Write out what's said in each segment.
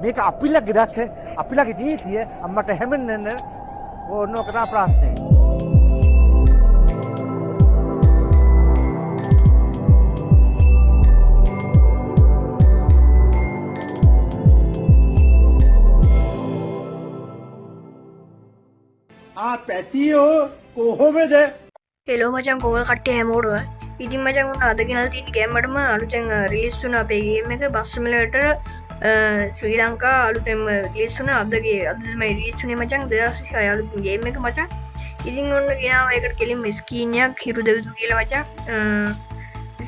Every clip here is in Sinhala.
මේක අපිලගේ රට අපිලගේ නීතිය අම්මට හැමෙන්න ඕනෝ කරා ප්‍රශ්නේ. පැතියෝ කොහොමද? හෙලෝ මචං කොහොමද කට්ටිය හැමෝටම? ඉතින් මචං උන් අද ගෙනල්ලා තියෙන ගේම්වලටම අලුතෙන් රිලීස් වුණා අපේ ගේම් එක බස් සිමුලේටර් ශ්‍රී ලංකා අලුතෙන්ම රිලීස් වුණා අද තමයි රිලීස් වුණේ මචං 2026 අලුත් ගේම් එක මචං. ඉතින් ඔන්න ගෙනාවා ඒකට කෙලින්ම ස්කීන් එකක් හිරු දෙවිදු කියලා මචං.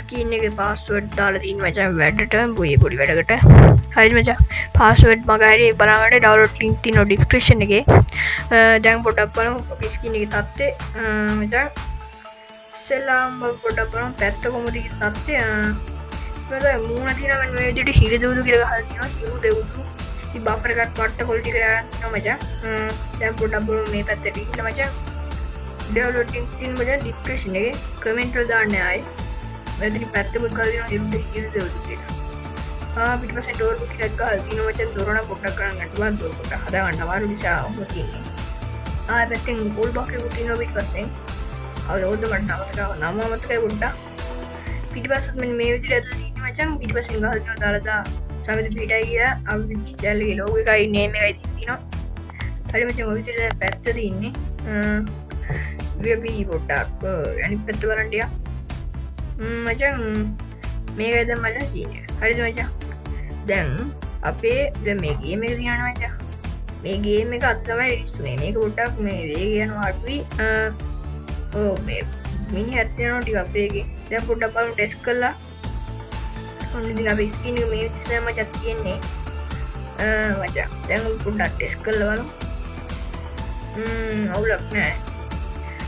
ස්කීන් එකේ පාස්වර්ඩ් දාලා තියෙන මචං වැඩට පොඩි වැඩකට. හරි මචං පාස්වර්ඩ් මග හරි බලන්න ඩවුන්ලෝඩ් ලින්ක් තියෙනවා ඩිස්ක්‍රිප්ෂන් එකේ. දැන් පොඩක් බලමු අපි ස්කීන් එකේ තත්ත්වය මචං. ඉස්සෙල්ලාම පොඩක් බලමු පැත්ත කොහොමද කියලා තත්ත්වය. මචං මූණ තියෙනවා මේ විදිහට හිරු දෙවිදු කියලා ගහලා තියෙනවා හිරු දෙවිදු. ඉතින් බෆර් එකක් පට්ට කොල්ටි කරලා යනවා මචං. දැන් පොඩක් බලමු මේ පැත්තට ඉන්න මචං. ඩවුන්ලෝඩ් ලින්ක් තියෙන මචං ඩිස්ක්‍රිප්ෂන් එකේ කමෙන්ට් වල දාන්න ආයේ. මෙතන පැත්තේ මුත් ගාලා තියෙනවා හිරු දෙවිදු කියලා. පිට පස්සේ ඩෝර් එක ටිකක් ගහලා තියෙනවා මචං. දොර නම් පොඩ්ඩක් කරන් ගන්න ඩෝර් පොඩ්ඩක් හදාගන්න අමාරු නිසා ඔහොම තියෙන්නේ. පැත්තෙන් ගෝල් බොක්ස් එකක් තියෙනවා පිට පස්සේ. අවුරුද්ද මට නම මතකයි පොඩ්ඩක්. පිට පස්සෙත් මෙන්න මේ විදිහට ඇතුළේ තියෙනවා මචං. පිට පස්සෙන් ගහලා තියෙනවා දාලා සමිත පිටයි කියලා අපි channel එකේ logo එකයි name එකයි තියෙනවා. හරි මචං ඔය විදිහට පැත්ත තියෙන්නේ. අපි පොඩ්ඩක් අනිත් පැත්ත බලන්න ටිකක්. මචං මේකයි දැන් මචං සීන් එක. හරිද මචං? දැන් අපේ දැන් මේ ගේම් එක තියනවා මචං. මේ ගේම් එක අද තමයි රිලීස් වුනේ. මේක පොඩ්ඩක් මේ වේගය යනවා අඩුයි. මේ මිනි හැත් යනවා ටිකක් වේගෙන්. දැන් පොඩ්ඩක් බලමු ටෙස්ට් කරලා. ඔන්න ඉතින් අපි ස්ක්‍රීන් එක මේ විදිහට තමයි මචං තියෙන්නේ. මචං දැන් පොඩ්ඩක් ටෙස්ට් කරලා බලමු. අවුලක් නැහැ.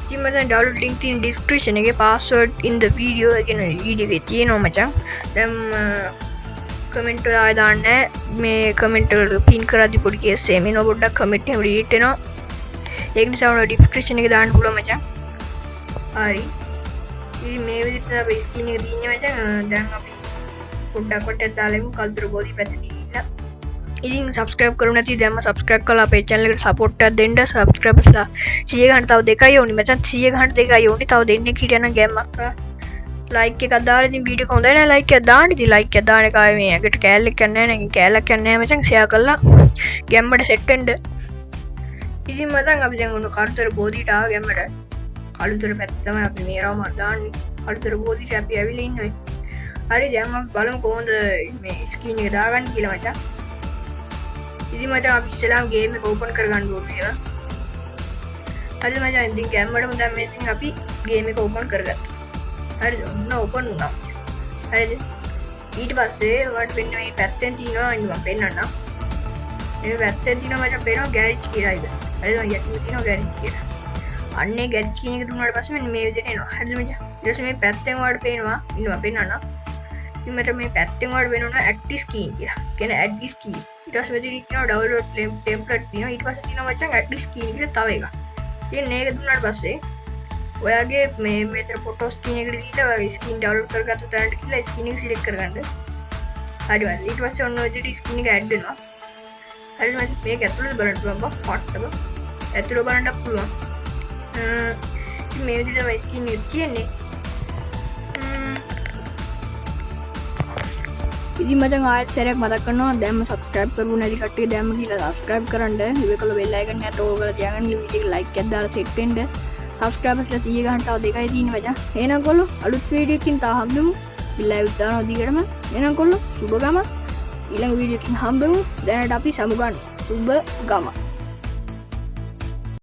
ඉතින් මචං ඩවුන්ලෝඩ් ලින්ක් තියෙන ඩිස්ක්‍රිප්ෂන් එකේ password in the video කියන වීඩියෝ එකේ තියෙනවා මචං. දැන් කමෙන්ට් වල ආය දාන්න මේ කමෙන්ට් වල පින් කරද්දි පොඩි කේස් එකක් එනවා පොඩ්ඩක් කමෙන්ට් එක ඩිලීට් වෙනවා. ඒක නිසා ඔයාලා ඩිස්ක්‍රිප්ෂන් එකේ දාන්න පුළුවන් මචං. හරි. ඉතින් මේ විදිහට අපි ස්ක්‍රීන් එක තියෙන්නේ මචං. දැන් අපි පොඩ්ඩක් වටේ දාලා ඉමු කල්තර බෝධි පැත්තට ඉන්න. ඉතින් සබස්ක්‍රයිබ් කරු නැති දැම්ම සබස්ක්‍රයිබ් කරලා අපේ channel එකට support එකක් දෙන්න. subscribersලා 100 ගන්න තව දෙකයි ඕනි මචං. 100 ගන්න දෙකයි ඕනි. තව දෙන්නෙක් හිටියනම් ගෑම්මක් ලයික් එකක් දාලා ඉතින් වීඩියෝ එක හොඳයි නේද ලයික් එකක් දාන්න. ඉතින් ලයික් එකක් දාන එකයි මේ ඇඟට කෑල්ලක් යන්නේ නැහැ නේ. කෑල්ලක් යන්නේ නැහැ මචං. ෂෙයා කරලා ගැම්මට සෙට් වෙන්න. ඉතින් මචං අපි දැන් ඔන්න කල්තර බෝධිට ආව ගැම්මට. කළුතර පැත්ත තමයි අපි මේරවම දාන්නේ. කළුතර බෝධිට අපි ඇවිල්ලා ඉන්නේ. හරි දැන් අපි බලමු කොහොමද මේ ස්ක්‍රීන් එක දාගන්න කියලා මචං. ඉතින් මචං අපි ඉස්සෙල්ලාම ගේම් එක ඕපන් කරගන්න ඕනේ ඒවා. හරිද මචං? ඉතින් ගැම්මටම දැන් මේ ඉතින් අපි ගේම් එක ඕපන් කරගත්තා. හරිද? ඔන්න ඕපන් වුණා. හරිද? ඊට පස්සේ ඔයාලට වෙන්නේ මේ පැත්තෙන් තියෙනවා මම පෙන්නන්නම්. මේ පැත්තෙන් තියෙනවා මචං පේනවා ගෑරේජ් කියලා ඉතින්. හරිද? යටින් තියෙනවා ගෑරේජ් කියලා. අන්නේ ගෑරේජ් කියන එක දුන්නාට පස්සේ මෙන්න මේ විදිහට එනවා. හරිද මචං? ඊට පස්සේ මේ පැත්තෙන් ඔයාලට පේනවා ඉන්නවා පෙන්නන්නම්. ඉතින් මට මේ පැත්තෙන් ඔයාලට වෙනවා ඇඩ් ස්කීන් කියලා. කියන්නේ ඇඩ් ස්කීන්. ඊට පස්සේ මෙතන තියෙනවා ඩවුන්ලෝඩ් ටෙම්ප්ලේට් තියෙනවා. ඊට පස්සේ තියෙනවා මචං ඇඩ් ස්කීන් කියලා තව එකක්. ඉතින් මේක දුන්නාට පස්සේ ඔයාගේ මේ මෙතන ෆොටෝස් කියන එකට දීලා ඔයාගේ ස්ක්‍රීන් ඩවුන්ලෝඩ් කරගත්තු තැනට ගිහලා ස්ක්‍රීන් එක සිලෙක්ට් කරගන්න. හරි මචං. ඊට පස්සේ ඔන්න ඔය විදිහට ස්ක්‍රීන් එක ඇඩ් වෙනවා. හරි මචං. මේක ඇතුළේ බලන්න පුළුවන් බා පට්ටක. ඇතුළේ බලන්නත් පුළුවන්. මේ විදිහට තමයි ස්ක්‍රීන් එක තියෙන්නේ. ඉතින් මචං ආයෙත් සැරයක් මතක් කරනවා දැන්ම subscribe කරපු නැති කට්ටිය දැන්ම ගිහලා subscribe කරන්න. ඉවකල bell icon එක තෝල් කරලා තියාගන්න. වීඩියෝ එක like එකක් දාලා set වෙන්න. subscribersලා 100 ගන්න තව දෙකයි තියෙන්නේ මචං. එහෙනම් කොල්ලෝ අලුත් වීඩියෝ එකකින් තාම හම්බෙමු. live දානවා දිගටම. එහෙනම් කොල්ලෝ සුබ ගම. ඊළඟ වීඩියෝ එකකින් හම්බෙමු. දැනට අපි සමු ගන්න. සුබ ගම.